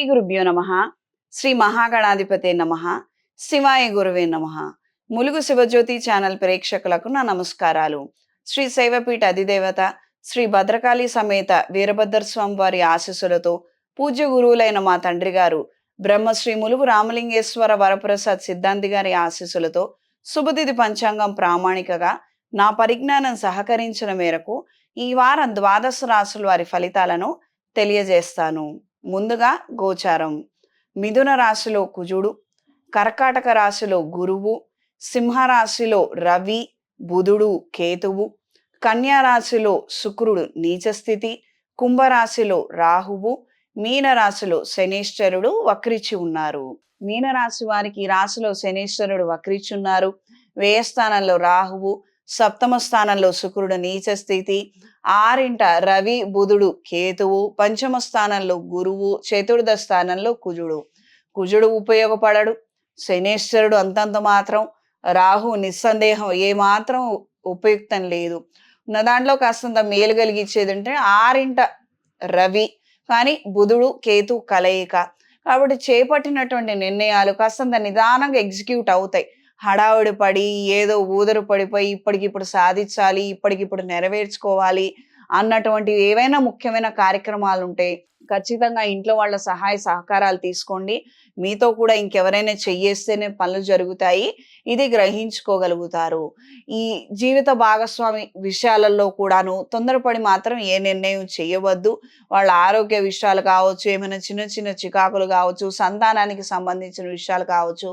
గురుభ్యో నమః. శ్రీ మహాగణాధిపతే నమః. శివాయ గురువే నమః. ములుగు శివజ్యోతి ఛానల్ ప్రేక్షకులకు నా నమస్కారాలు. శ్రీ శైవపీఠ అధిదేవత శ్రీ భద్రకాళి సమేత వీరభద్ర స్వామి వారి ఆశీస్సులతో పూజ్య గురువులైన మా తండ్రి గారు బ్రహ్మశ్రీ ములుగు రామలింగేశ్వర వరప్రసాద్ సిద్ధాంతి గారి ఆశీస్సులతో శుభతిథి పంచాంగం ప్రామాణికగా నా పరిజ్ఞానం సహకరించిన మేరకు ఈ వారం ద్వాదశ రాశుల వారి ఫలితాలను తెలియజేస్తాను. ముందుగా గోచారం. మిథున రాశిలో కుజుడు, కర్కాటక రాశిలో గురువు, సింహరాశిలో రవి, బుధుడు, కేతువు, కన్యా రాశిలో శుక్రుడు నీచస్థితి, కుంభరాశిలో రాహువు, మీనరాశిలో శనీశ్వరుడు వక్రించి ఉన్నారు. మీనరాశి వారికి ఈ రాశిలో శనీశ్వరుడు వక్రించి ఉన్నారు. వ్యయస్థానంలో రాహువు, సప్తమ స్థానంలో శుక్రుడు నీచ స్థితి, ఆరింట రవి, బుధుడు, కేతువు, పంచమ స్థానంలో గురువు, చతుర్థ స్థానంలో కుజుడు ఉపయోగపడడు. శనేశ్వరుడు అంతంత మాత్రం, రాహు నిస్సందేహం ఏమాత్రం ఉపయుక్తం లేదు. ఉన్న దాంట్లో కాస్తంత మేలు కలిగించేది అంటే ఆరింట రవి, కానీ బుధుడు కేతు కలయిక కాబట్టి చేపట్టినటువంటి నిర్ణయాలు కాస్తంత నిదానంగా ఎగ్జిక్యూట్ అవుతాయి. హడావుడి పడి ఏదో ఊదరు పడిపోయి ఇప్పటికిప్పుడు సాధించాలి, ఇప్పటికిప్పుడు నెరవేర్చుకోవాలి అన్నటువంటి ఏవైనా ముఖ్యమైన కార్యక్రమాలు ఉంటే ఖచ్చితంగా ఇంట్లో వాళ్ళ సహాయ సహకారాలు తీసుకోండి. మీతో కూడా ఇంకెవరైనా చెయ్యేస్తేనే పనులు జరుగుతాయి. ఇది గ్రహించుకోగలుగుతారు. ఈ జీవిత భాగస్వామి విషయాలలో కూడాను తొందరపడి మాత్రం ఏ నిర్ణయం చేయవద్దు. వాళ్ళ ఆరోగ్య విషయాలు కావచ్చు, ఏమైనా చిన్న చిన్న చికాకులు కావచ్చు, సంతానానికి సంబంధించిన విషయాలు కావచ్చు,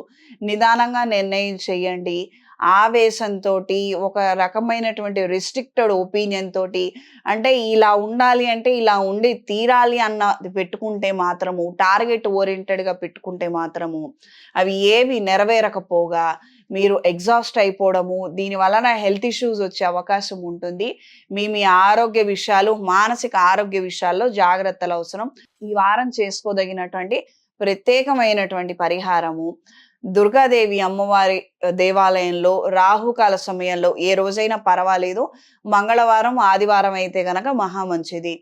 నిదానంగా నిర్ణయం చేయండి. ఆవేశంతో ఒక రకమైనటువంటి రిస్ట్రిక్టెడ్ ఒపీనియన్ తోటి అంటే ఇలా ఉండాలి అంటే ఇలా ఉండి తీరాలి అన్నది పెట్టుకుంటే మాత్రము, టార్గెట్ ఓరియంటెడ్గా పెట్టుకుంటే మాత్రము అవి ఏవి నెరవేరకపోగా మీరు ఎగ్జాస్ట్ అయిపోవడము, దీని వలన హెల్త్ ఇష్యూస్ వచ్చే అవకాశం ఉంటుంది. మీ ఆరోగ్య విషయాలు, మానసిక ఆరోగ్య విషయాల్లో జాగ్రత్తలు అవసరం. ఈ వారం చేసుకోదగినటువంటి ప్రత్యేకమైనటువంటి పరిహారము, దుర్గాదేవి అమ్మవారి దేవాలయంలో రాహుకాల సమయంలో ఏ రోజైనా పర్వాలేదు, మంగళవారం ఆదివారం అయితే గనక మహా మంచిది.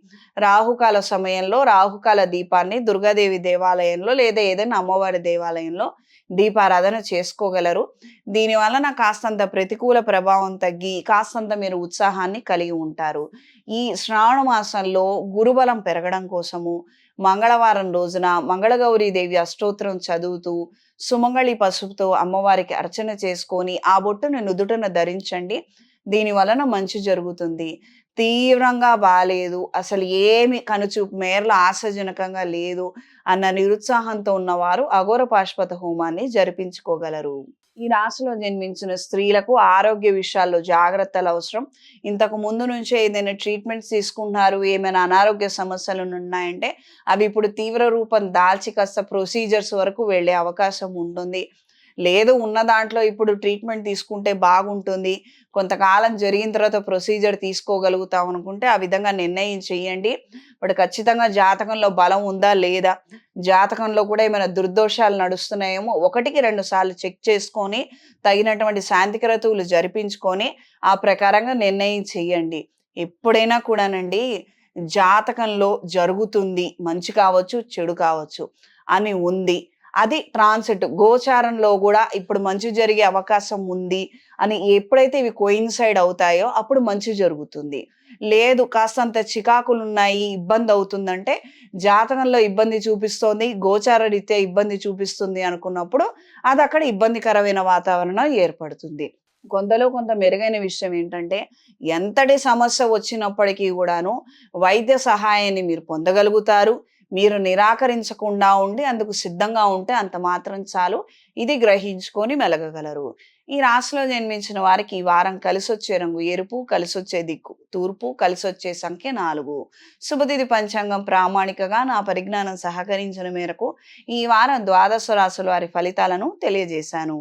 రాహుకాల సమయంలో రాహుకాల దీపాన్ని దుర్గాదేవి దేవాలయంలో లేదా ఏదైనా అమ్మవారి దేవాలయంలో దీపారాధన చేసుకోగలరు. దీని వలన కాస్తంత ప్రతికూల ప్రభావం తగ్గి కాస్తంత మీరు ఉత్సాహాన్ని కలిగి ఉంటారు. ఈ శ్రావణ మాసంలో గురుబలం పెరగడం కోసము మంగళవారం రోజున మంగళగౌరీ దేవి అష్టోత్తరం చదువుతూ సుమంగళి పసుపుతో అమ్మవారికి అర్చన చేసుకొని ఆ బొట్టును నుదుటన ధరించండి. దీని వలన మంచి జరుగుతుంది. తీవ్రంగా బాలేదు, అసలు ఏమి కనుచూపు మేరలో ఆశాజనకంగా లేదు అన్న నిరుత్సాహంతో ఉన్నవారు అఘోర పాశుపత హోమాన్ని జరిపించుకోగలరు. ఈ రాశిలో జన్మించిన స్త్రీలకు ఆరోగ్య విషయాల్లో జాగ్రత్తలు అవసరం. ఇంతకు ముందు నుంచే ఏదైనా ట్రీట్మెంట్స్ తీసుకుంటున్నారు, ఏమైనా అనారోగ్య సమస్యలు ఉన్నాయంటే అవి ఇప్పుడు తీవ్ర రూపం దాల్చి కాస్త ప్రొసీజర్స్ వరకు వెళ్ళే అవకాశం ఉంటుంది. లేదు ఉన్న దాంట్లో ఇప్పుడు ట్రీట్మెంట్ తీసుకుంటే బాగుంటుంది, కొంతకాలం జరిగిన తర్వాత ప్రొసీజర్ తీసుకోగలుగుతాం అనుకుంటే ఆ విధంగా నిర్ణయం చేయండి. బట్ ఖచ్చితంగా జాతకంలో బలం ఉందా లేదా, జాతకంలో కూడా ఏమైనా దుర్దోషాలు నడుస్తున్నాయేమో 1-2 సార్లు చెక్ చేసుకొని తగినటువంటి శాంతి క్రతువులు జరిపించుకొని ఆ ప్రకారంగా నిర్ణయం చేయండి. ఎప్పుడైనా కూడానండి జాతకంలో జరుగుతుంది, మంచి కావచ్చు చెడు కావచ్చు అని ఉంది, అది ట్రాన్సిట్ గోచారంలో కూడా ఇప్పుడు మంచి జరిగే అవకాశం ఉంది అని ఎప్పుడైతే ఇవి కోయిన్సైడ్ అవుతాయో అప్పుడు మంచి జరుగుతుంది. లేదు కాస్తంత చికాకులు ఉన్నాయి, ఇబ్బంది అవుతుందంటే జాతకంలో ఇబ్బంది చూపిస్తోంది, గోచార రీత్యా ఇబ్బంది చూపిస్తుంది అనుకున్నప్పుడు అది అక్కడ ఇబ్బందికరమైన వాతావరణం ఏర్పడుతుంది. కొంతలో కొంత మెరుగైన విషయం ఏంటంటే ఎంతటి సమస్య వచ్చినప్పటికీ కూడాను వైద్య సహాయాన్ని మీరు పొందగలుగుతారు. మీరు నిరాకరించకుండా ఉండి అందుకు సిద్ధంగా ఉంటే అంత మాత్రం చాలు. ఇది గ్రహించుకొని మెలగగలరు. ఈ రాశిలో జన్మించిన వారికి ఈ వారం కలిసొచ్చే రంగు ఎరుపు, కలిసొచ్చే దిక్కు తూర్పు, కలిసొచ్చే సంఖ్య 4. శుభతిథి పంచాంగం ప్రామాణికగా నా పరిజ్ఞానం సహకరించిన మేరకు ఈ వారం ద్వాదశ రాశుల వారి ఫలితాలను తెలియజేశాను.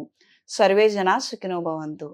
సర్వే జనా సుఖినో భవంతు.